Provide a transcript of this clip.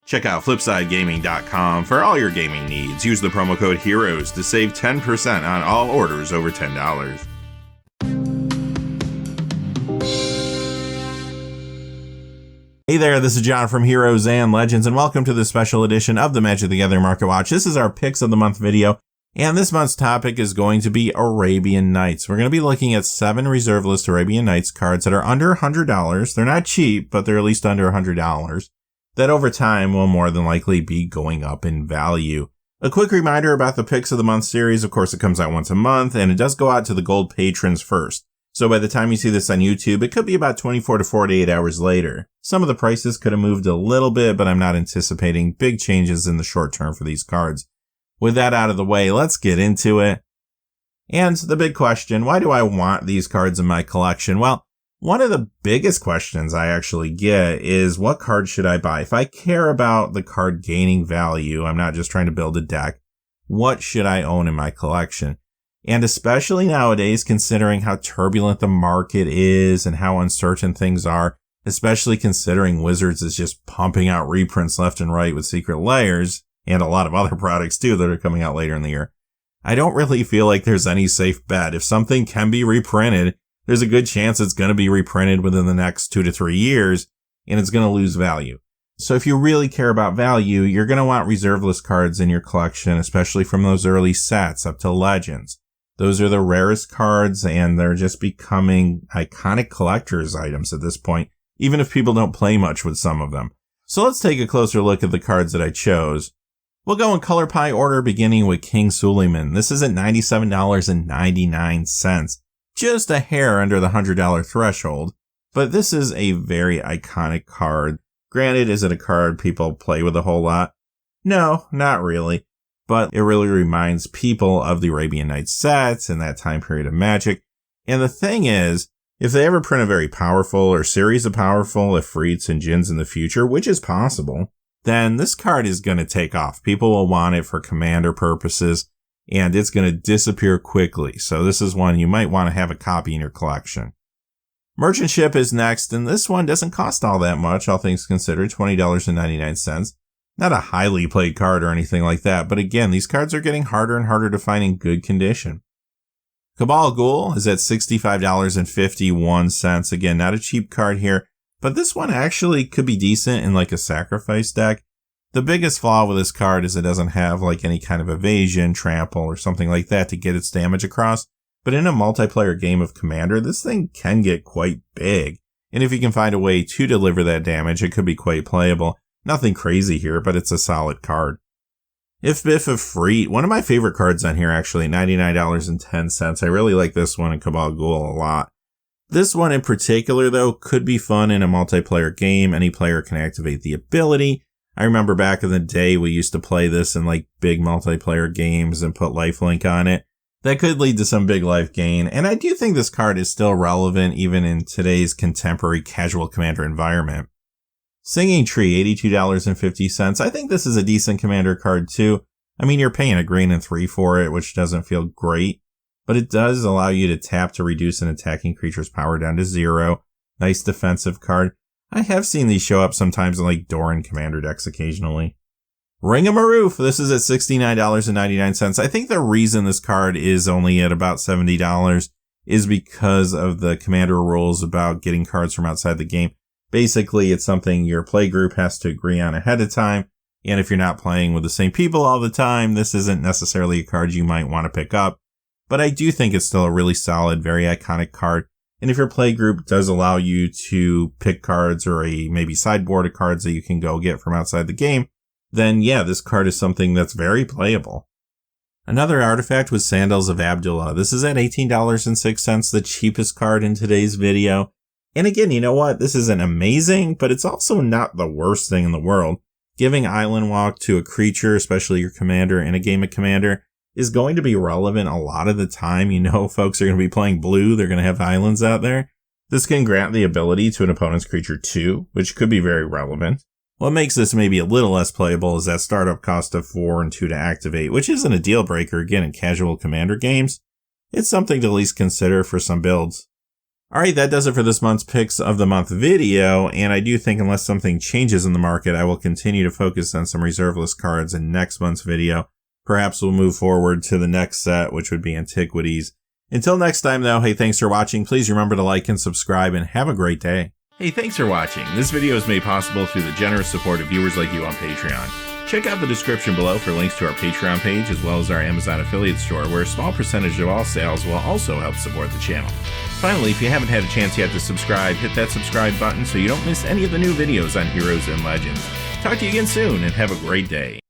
Check out FlipsideGaming.com for all your gaming needs. Use the promo code HEROES to save 10% on all orders over $10. Hey there, this is John from Heroes and Legends, and welcome to this special edition of the Magic the Gathering Market Watch. This is our Picks of the Month video, and this month's topic is going to be Arabian Nights. We're going to be looking at 7 reserve list Arabian Nights cards that are under $100. They're not cheap, but they're at least under $100. That over time will more than likely be going up in value. A quick reminder about the Picks of the Month series. Of course, it comes out once a month, and it does go out to the gold patrons first. So by the time you see this on YouTube, it could be about 24 to 48 hours later. Some of the prices could have moved a little bit, but I'm not anticipating big changes in the short term for these cards. With that out of the way, let's get into it. And the big question, why do I want these cards in my collection? Well, one of the biggest questions I actually get is, what card should I buy? If I care about the card gaining value, I'm not just trying to build a deck, what should I own in my collection? And especially nowadays, considering how turbulent the market is and how uncertain things are, especially considering Wizards is just pumping out reprints left and right with Secret Layers and a lot of other products too that are coming out later in the year, I don't really feel like there's any safe bet. If something can be reprinted, there's a good chance it's going to be reprinted within the next 2 to 3 years, and it's going to lose value. So if you really care about value, you're going to want reserve list cards in your collection, especially from those early sets up to Legends. Those are the rarest cards, and they're just becoming iconic collector's items at this point, even if people don't play much with some of them. So let's take a closer look at the cards that I chose. We'll go in color pie order, beginning with King Suleiman. This is at $97.99. Just a hair under the $100 threshold, but this is a very iconic card. Granted, is it a card people play with a whole lot? No, not really, but it really reminds people of the Arabian Nights sets and that time period of Magic. And the thing is, if they ever print a very powerful or series of powerful Ifrits and Jinns in the future, which is possible, then this card is going to take off. People will want it for commander purposes, and it's going to disappear quickly. So this is one you might want to have a copy in your collection. Merchant Ship is next, and this one doesn't cost all that much, all things considered, $20.99. Not a highly played card or anything like that, but again, these cards are getting harder and harder to find in good condition. Cabal Ghoul is at $65.51. Again, not a cheap card here, but this one actually could be decent in like a sacrifice deck. The biggest flaw with this card is it doesn't have like any kind of evasion, trample, or something like that to get its damage across. But in a multiplayer game of Commander, this thing can get quite big. And if you can find a way to deliver that damage, it could be quite playable. Nothing crazy here, but it's a solid card. If Biff Ifrit, one of my favorite cards on here actually, $99.10. I really like this one in Cabal Ghoul a lot. This one in particular, though, could be fun in a multiplayer game. Any player can activate the ability. I remember back in the day, we used to play this in like big multiplayer games and put lifelink on it. That could lead to some big life gain. And I do think this card is still relevant even in today's contemporary casual Commander environment. Singing Tree, $82.50. I think this is a decent Commander card too. I mean, you're paying $1.03 for it, which doesn't feel great, but it does allow you to tap to reduce an attacking creature's power down to 0. Nice defensive card. I have seen these show up sometimes in like Doran Commander decks occasionally. Ring-a-Maroof, this is at $69.99. I think the reason this card is only at about $70 is because of the Commander rules about getting cards from outside the game. Basically, it's something your play group has to agree on ahead of time, and if you're not playing with the same people all the time, this isn't necessarily a card you might want to pick up. But I do think it's still a really solid, very iconic card. And if your play group does allow you to pick cards or a maybe sideboard of cards that you can go get from outside the game, then yeah, this card is something that's very playable. Another artifact was Sandals of Abdulla. This is at $18.06, the cheapest card in today's video. And again, you know what? This isn't amazing, but it's also not the worst thing in the world. Giving Island Walk to a creature, especially your commander in a game of Commander, is going to be relevant a lot of the time. You know, folks are going to be playing blue. They're going to have islands out there. This can grant the ability to an opponent's creature too, which could be very relevant. What makes this maybe a little less playable is that startup cost of 4 and 2 to activate, which isn't a deal breaker again in casual Commander games. It's something to at least consider for some builds. Alright, that does it for this month's Picks of the Month video, and I do think unless something changes in the market, I will continue to focus on some reserve list cards in next month's video. Perhaps we'll move forward to the next set, which would be Antiquities. Until next time though, hey, thanks for watching. Please remember to like and subscribe, and have a great day. Hey, thanks for watching. This video is made possible through the generous support of viewers like you on Patreon. Check out the description below for links to our Patreon page as well as our Amazon affiliate store, where a small percentage of all sales will also help support the channel. Finally, if you haven't had a chance yet to subscribe, hit that subscribe button so you don't miss any of the new videos on Heroes and Legends. Talk to you again soon, and have a great day.